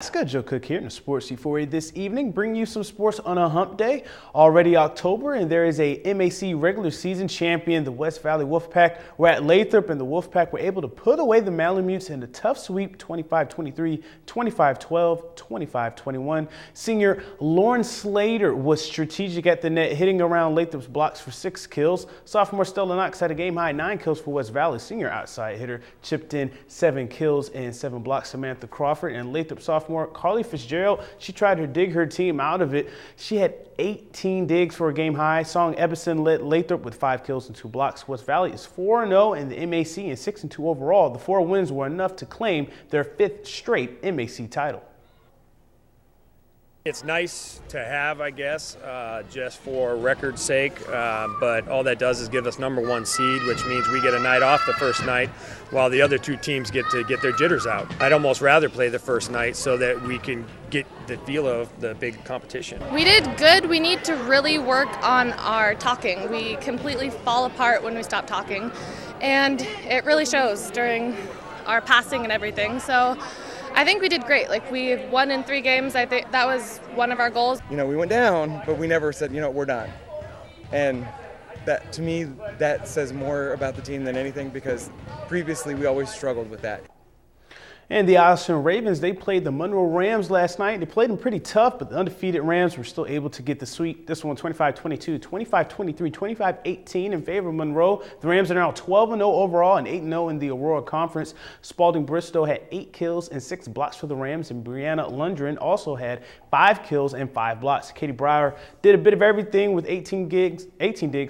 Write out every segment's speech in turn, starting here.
Scott Joe Cook here in the Sports Euphoria this evening, bringing you some sports on a hump day. Already October, and there is a MAC regular season champion, the West Valley Wolfpack. We're at Lathrop, and the Wolfpack were able to put away the Malamutes in a tough sweep, 25-23, 25-12, 25-21. Senior Lauren Slater was strategic at the net, hitting around Lathrop's blocks for 6 kills. Sophomore Stella Knox had a game-high 9 kills for West Valley. Senior outside hitter chipped in 7 kills and 7 blocks. Samantha Crawford and Lathrop sophomore Carly Fitzgerald, she tried to dig her team out of it. She had 18 digs for a game high. Song Ebbison led Lathrop with 5 kills and 2 blocks. West Valley is 4-0 in the MAC and 6-2 overall. The 4 wins were enough to claim their 5th straight MAC title. It's nice to have, I guess, just for record's sake, but all that does is give us #1 seed, which means we get a night off the first night while the other 2 teams get to get their jitters out. I'd almost rather play the first night so that we can get the feel of the big competition. We did good. We need to really work on our talking. We completely fall apart when we stop talking, and it really shows during our passing and everything. So I think we did great. Like, we won in 3 games. I think that was one of our goals. We went down, but we never said, we're done. And that, to me, that says more about the team than anything, because previously we always struggled with that. And the Austin Ravens, they played the Monroe Rams last night. They played them pretty tough, but the undefeated Rams were still able to get the sweep. This one 25-22, 25-23, 25-18 in favor of Monroe. The Rams are now 12-0 overall and 8-0 in the Aurora Conference. Spalding Bristow had 8 kills and 6 blocks for the Rams, and Brianna Lundgren also had 5 kills and 5 blocks. Katie Breyer did a bit of everything with 18 digs,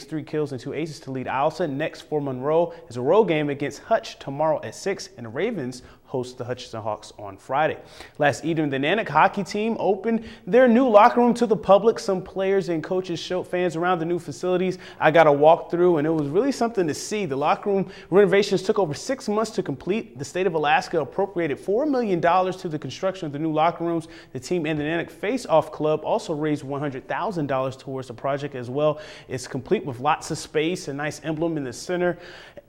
3 kills, and 2 aces to lead Alsa. Next for Monroe is a road game against Hutch tomorrow at 6, and the Ravens host the Hutchinson Hawks on Friday. Last evening, the Nanack hockey team opened their new locker room to the public. Some players and coaches showed fans around the new facilities. I got a walk through, and it was really something to see. The locker room renovations took over 6 months to complete. The state of Alaska appropriated $4 million to the construction of the new locker rooms. The team and the Nanack Face-Off Club also raised $100,000 towards the project as well. It's complete with lots of space, a nice emblem in the center,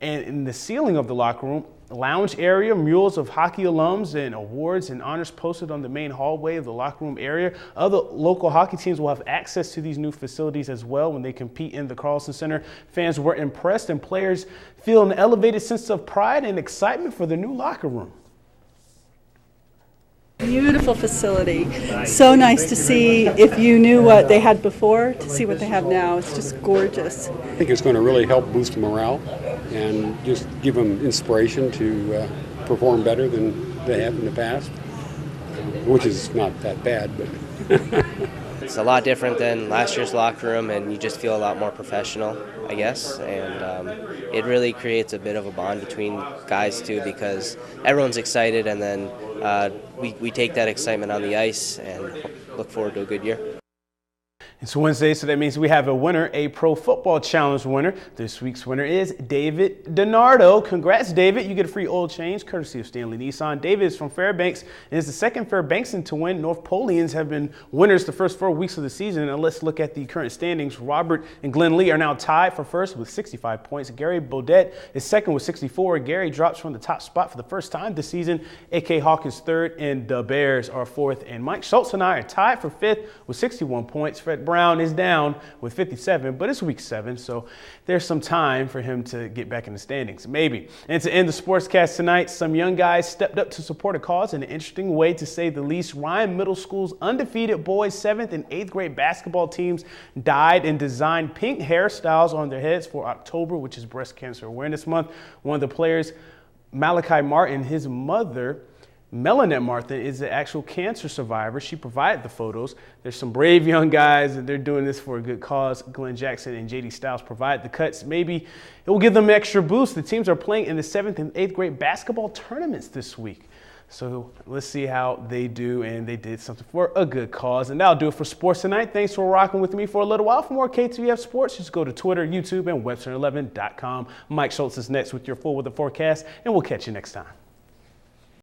and in the ceiling of the locker room, lounge area, murals of hockey alums and awards and honors posted on the main hallway of the locker room area. Other local hockey teams will have access to these new facilities as well when they compete in the Carlson Center. Fans were impressed, and players feel an elevated sense of pride and excitement for the new locker room. Beautiful facility. So nice to see. If you knew what they had before, to see what they have now. It's just gorgeous. I think it's going to really help boost morale and just give them inspiration to perform better than they have in the past, which is not that bad, but it's a lot different than last year's locker room, and you just feel a lot more professional, I guess, and it really creates a bit of a bond between guys too, because everyone's excited, and then we take that excitement on the ice and look forward to a good year. It's Wednesday, so that means we have a winner, a Pro Football Challenge winner. This week's winner is David DiNardo. Congrats, David. You get a free oil change courtesy of Stanley Nissan. David is from Fairbanks and is the second Fairbanksan to win. North Polians have been winners the first 4 weeks of the season. And let's look at the current standings. Robert and Glenn Lee are now tied for first with 65 points. Gary Bodette is second with 64. Gary drops from the top spot for the first time this season. A.K. Hawk is third, and the Bears are fourth. And Mike Schultz and I are tied for fifth with 61 points. Fred Brown is down with 57, but it's week 7, so there's some time for him to get back in the standings, maybe. And to end the sportscast tonight, some young guys stepped up to support a cause in an interesting way, to say the least. Ryan Middle School's undefeated boys 7th and 8th grade basketball teams dyed and designed pink hairstyles on their heads for October, which is Breast Cancer Awareness Month. One of the players, Malachi Martin, his mother, Melanette Martin, is the actual cancer survivor. She provided the photos. There's some brave young guys, and they're doing this for a good cause. Glenn Jackson and J.D. Stiles provide the cuts. Maybe it will give them an extra boost. The teams are playing in the 7th and 8th grade basketball tournaments this week. So let's see how they do, and they did something for a good cause. And that'll do it for sports tonight. Thanks for rocking with me for a little while. For more KTVF sports, just go to Twitter, YouTube, and Webster11.com. Mike Schultz is next with your full weather forecast, and we'll catch you next time.